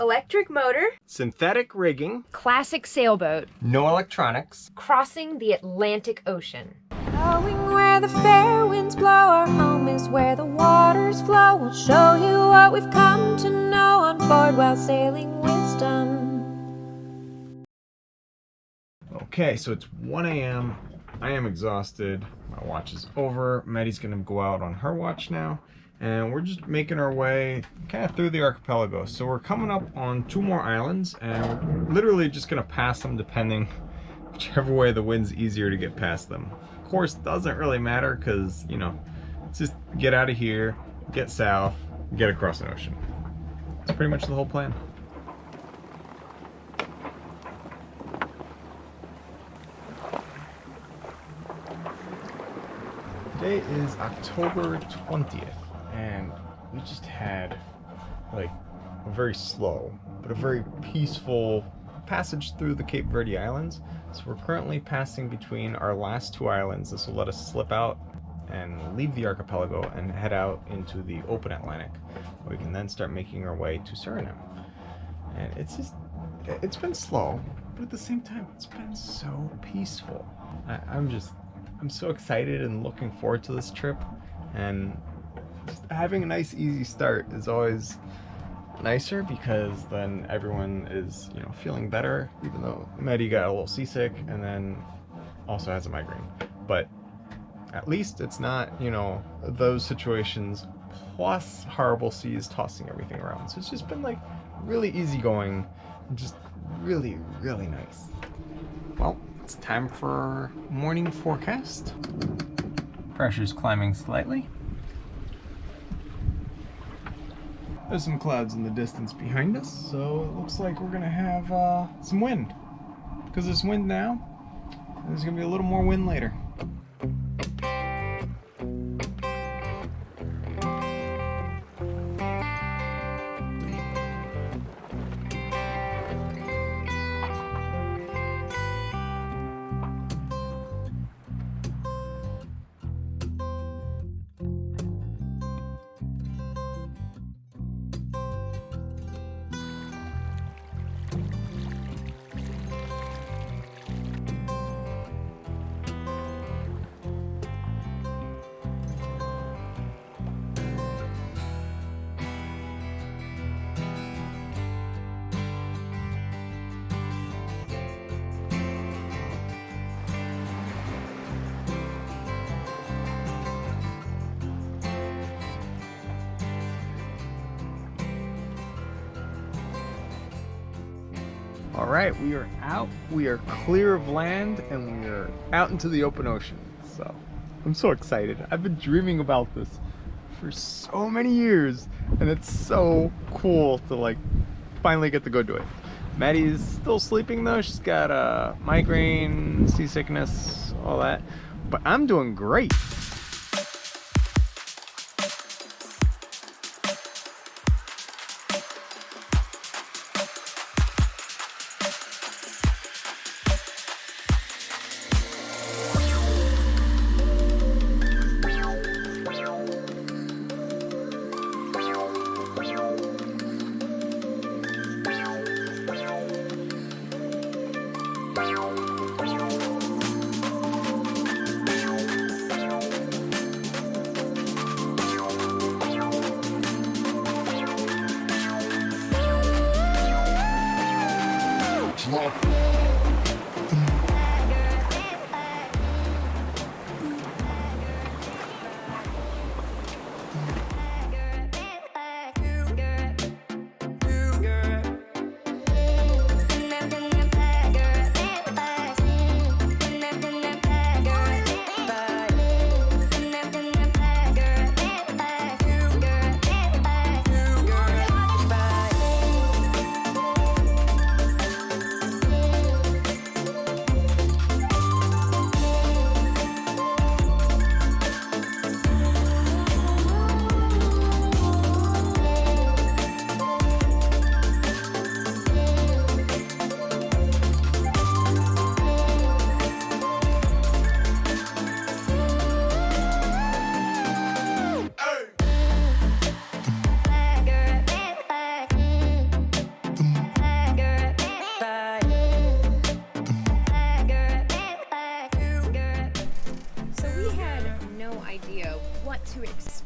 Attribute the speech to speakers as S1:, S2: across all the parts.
S1: Electric motor.
S2: Synthetic rigging.
S1: Classic sailboat.
S2: No electronics.
S1: Crossing the Atlantic Ocean.
S3: Going where the fair winds blow, our home is where the waters flow. We'll show you what we've come to know on board while sailing wisdom.
S2: Okay, so it's 1 a.m. I am exhausted. My watch is over. Maddie's gonna go out on her watch now. And we're just making our way kind of through the archipelago. So we're coming up on 2 more islands and we're literally just gonna pass them depending whichever way the wind's easier to get past them. Course doesn't really matter because, you know, it's just get out of here, get south, get across an ocean. That's pretty much the whole plan. Today is October 20th and we just had like a very slow but a very peaceful passage through the Cape Verde Islands. So we're currently passing between our last 2 islands. This will let us slip out and leave the archipelago and head out into the open Atlantic. We can then start making our way to Suriname. And it's been slow, but at the same time, it's been so peaceful. I'm so excited and looking forward to this trip. And just having a nice, easy start is always nicer because then everyone is, you know, feeling better, even though Maddie got a little seasick and then also has a migraine. But at least it's not, you know, those situations plus horrible seas tossing everything around. So it's just been like really easygoing and just really, really nice. Well, it's time for morning forecast. Pressure's climbing slightly. There's some clouds in the distance behind us, so it looks like we're gonna have some wind. Because there's wind now, there's gonna be a little more wind later. All right, we are out, we are clear of land, and we are out into the open ocean. So I'm so excited. I've been dreaming about this for so many years, and it's so cool to like finally get to go do it. Maddie's still sleeping though. She's got a migraine, seasickness, all that, but I'm doing great.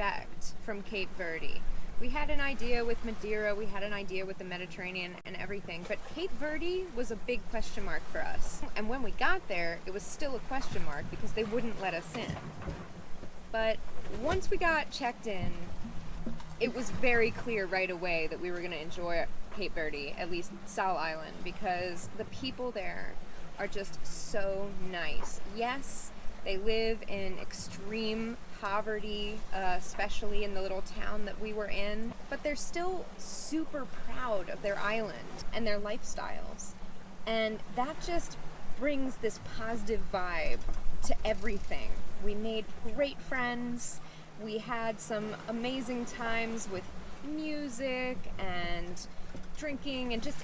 S4: expect from Cape Verde. We had an idea with Madeira, we had an idea with the Mediterranean and everything, but Cape Verde was a big question mark for us. And when we got there, it was still a question mark because they wouldn't let us in. But once we got checked in, it was very clear right away that we were going to enjoy Cape Verde, at least Sal Island, because the people there are just so nice. Yes, they live in extreme poverty, especially in the little town that we were in, but they're still super proud of their island and their lifestyles. And that just brings this positive vibe to everything. We made great friends. We had some amazing times with music and drinking and just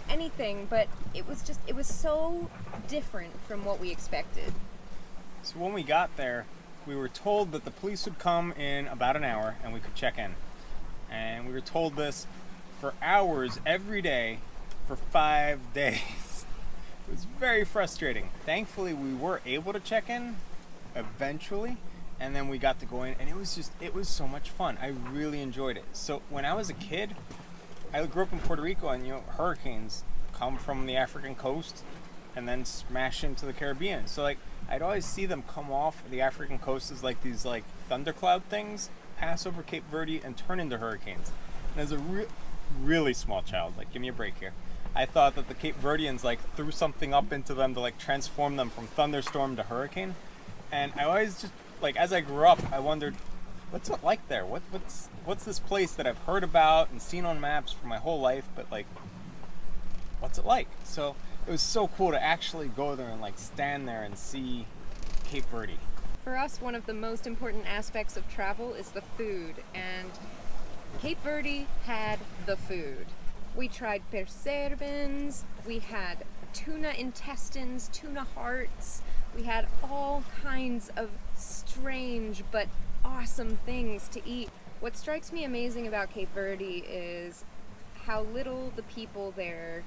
S4: anything, but it was so different from what we expected.
S5: So when we got there, we were told that the police would come in about an hour and we could check in. And we were told this for hours every day for 5 days. It was very frustrating. Thankfully, we were able to check in eventually, and then we got to go in, and it was so much fun. I really enjoyed it. So when I was a kid, I grew up in Puerto Rico, and hurricanes come from the African coast and then smash into the Caribbean. So I'd always see them come off the African coast as these thundercloud things, pass over Cape Verde and turn into hurricanes. And as a really small child, give me a break here, I thought that the Cape Verdeans threw something up into them to transform them from thunderstorm to hurricane. And I always just as I grew up, I wondered, what's it like there? What's this place that I've heard about and seen on maps for my whole life, but what's it like? So it was so cool to actually go there and stand there and see Cape Verde.
S4: For us, one of the most important aspects of travel is the food, and Cape Verde had the food. We tried perserbins, we had tuna intestines, tuna hearts, we had all kinds of strange but awesome things to eat. What strikes me amazing about Cape Verde is how little the people there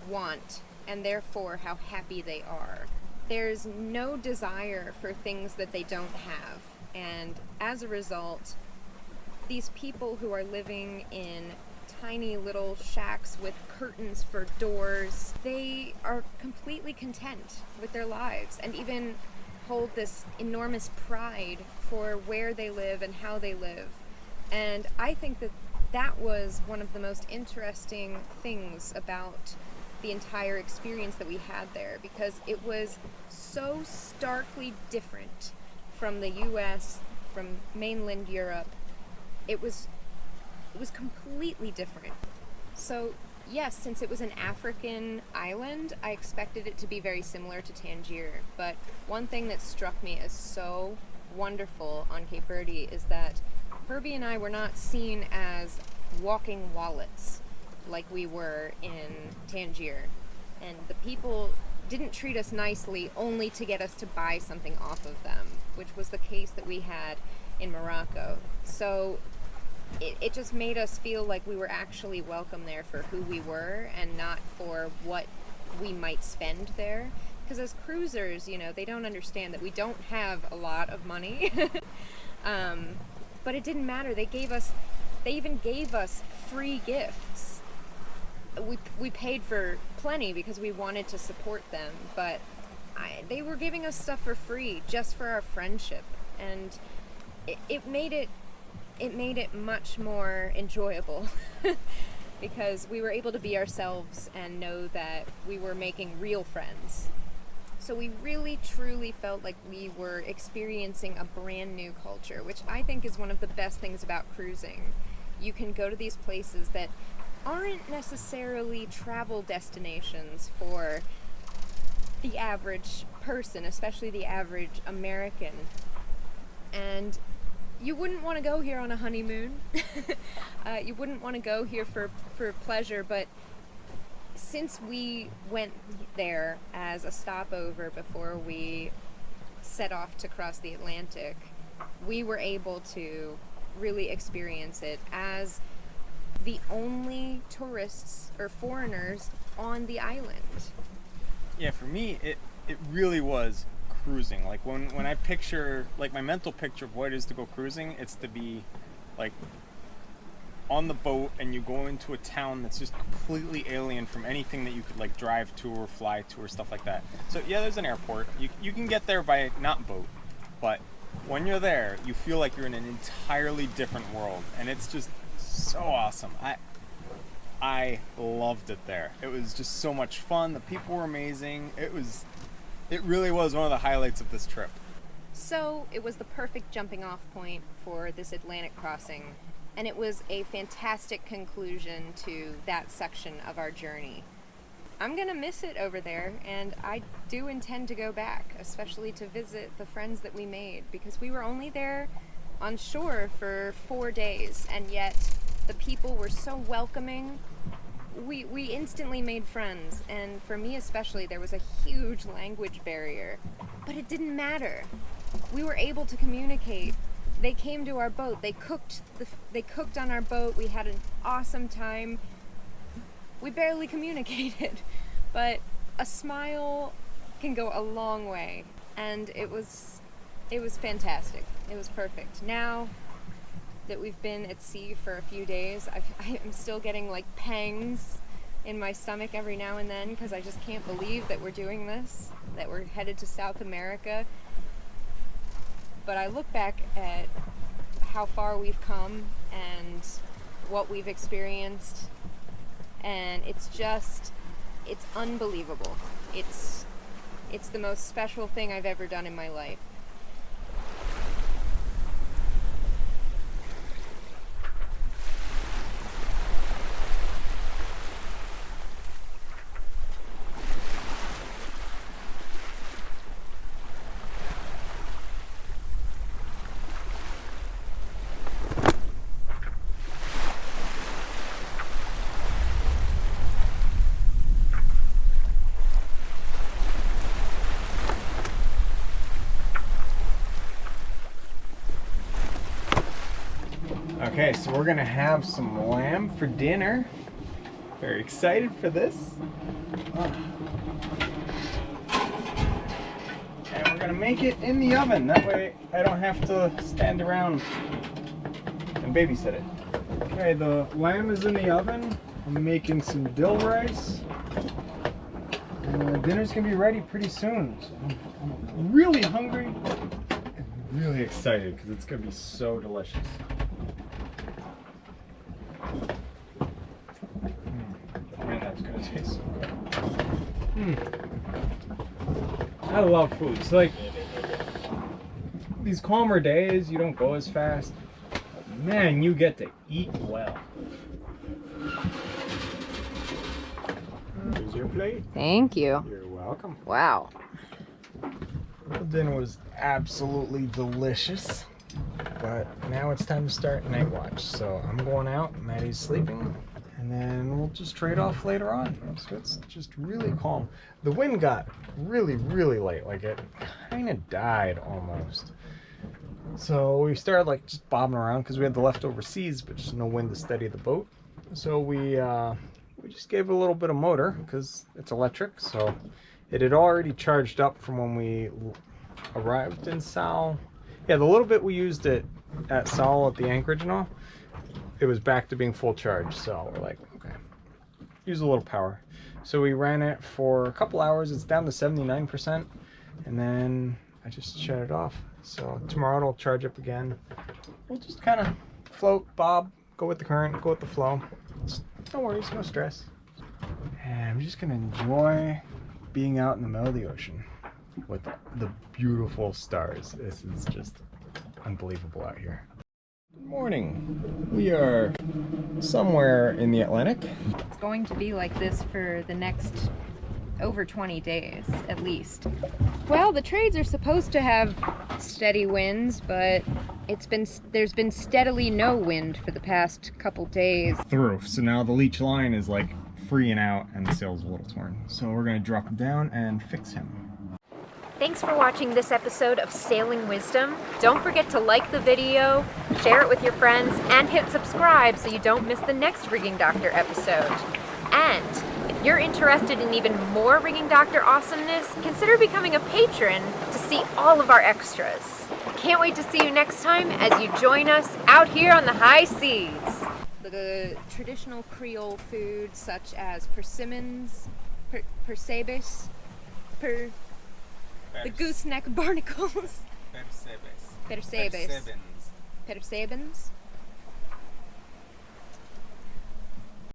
S4: want, and therefore how happy they are. There's no desire for things that they don't have, and as a result, these people who are living in tiny little shacks with curtains for doors, they are completely content with their lives and even hold this enormous pride for where they live and how they live. And I think that was one of the most interesting things about the entire experience that we had there, because it was so starkly different from the US, from mainland Europe. It was completely different. So yes, since it was an African island, I expected it to be very similar to Tangier. But one thing that struck me as so wonderful on Cape Verde is that Herbie and I were not seen as walking wallets like we were in Tangier. And the people didn't treat us nicely only to get us to buy something off of them, which was the case that we had in Morocco. So it just made us feel like we were actually welcome there for who we were and not for what we might spend there. Because as cruisers, they don't understand that we don't have a lot of money. But it didn't matter. They even gave us free gifts. We paid for plenty because we wanted to support them, but they were giving us stuff for free just for our friendship, and it made it much more enjoyable because we were able to be ourselves and know that we were making real friends. So we really truly felt like we were experiencing a brand new culture, which I think is one of the best things about cruising. You can go to these places that aren't necessarily travel destinations for the average person, especially the average American. And you wouldn't want to go here on a honeymoon. You wouldn't want to go here for pleasure, but since we went there as a stopover before we set off to cross the Atlantic, we were able to really experience it as the only tourists or foreigners on the island.
S5: Yeah, for me, it really was cruising. Like when I picture, like my mental picture of what it is to go cruising, it's to be like on the boat and you go into a town that's just completely alien from anything that you could like drive to or fly to or stuff like that. So yeah, there's an airport. You can get there by not boat, but when you're there, you feel like you're in an entirely different world, and it's just so awesome. I loved it there. It was just so much fun. The people were amazing. It really was one of the highlights of this trip.
S4: So it was the perfect jumping off point for this Atlantic crossing, and it was a fantastic conclusion to that section of our journey. I'm gonna miss it over there, and I do intend to go back, especially to visit the friends that we made, because we were only there on shore for 4 days, and yet the people were so welcoming. We instantly made friends, and for me especially, there was a huge language barrier, but it didn't matter. We were able to communicate. They came to our boat. They cooked on our boat. We had an awesome time. We barely communicated, but a smile can go a long way, and it was fantastic. It was perfect. Now that we've been at sea for a few days, I am still getting like pangs in my stomach every now and then, because I just can't believe that we're doing this, that we're headed to South America. But I look back at how far we've come and what we've experienced, and it's unbelievable. It's the most special thing I've ever done in my life.
S2: Okay, so we're gonna have some lamb for dinner. Very excited for this. And we're gonna make it in the oven. That way I don't have to stand around and babysit it. Okay, the lamb is in the oven. I'm making some dill rice. And dinner's gonna be ready pretty soon. So I'm really hungry and really excited because it's gonna be so delicious. Man, that's gonna taste so good. I love food. It's like these calmer days, you don't go as fast. But man, you get to eat well. Here's your plate.
S1: Thank you.
S2: You're welcome.
S1: Wow.
S2: The dinner was absolutely delicious. But now it's time to start night watch. So I'm going out, Maddie's sleeping, and then we'll just trade off later on. So it's just really calm. The wind got really, really light. Like it kind of died almost. So we started like just bobbing around because we had the leftover seas, but just no wind to steady the boat. So we just gave it a little bit of motor because it's electric. So it had already charged up from when we arrived in Sal. Yeah, the little bit we used at Sal at the anchorage and all, it was back to being full charge. So we're like, okay, use a little power. So we ran it for a couple hours. It's down to 79%, and then I just shut it off. So tomorrow it'll charge up again. We'll just kind of float, bob, go with the current, go with the flow. No worries, no stress. And I'm just gonna enjoy being out in the middle of the ocean with the beautiful stars. This is just unbelievable out here. Good morning. We are somewhere in the Atlantic.
S1: It's going to be like this for the next over 20 days, at least. Well, the trades are supposed to have steady winds, but there's been steadily no wind for the past couple days.
S2: Through. So now the leech line is like freeing out and the sail's a little torn. So we're gonna drop him down and fix him.
S1: Thanks for watching this episode of Sailing Wisdom. Don't forget to like the video, share it with your friends, and hit subscribe so you don't miss the next Rigging Doctor episode. And if you're interested in even more Rigging Doctor awesomeness, consider becoming a patron to see all of our extras. Can't wait to see you next time as you join us out here on the high seas.
S4: The traditional Creole foods such as persimmons, persebes, the gooseneck barnacles,
S5: Persebes.
S4: persebes, persebens,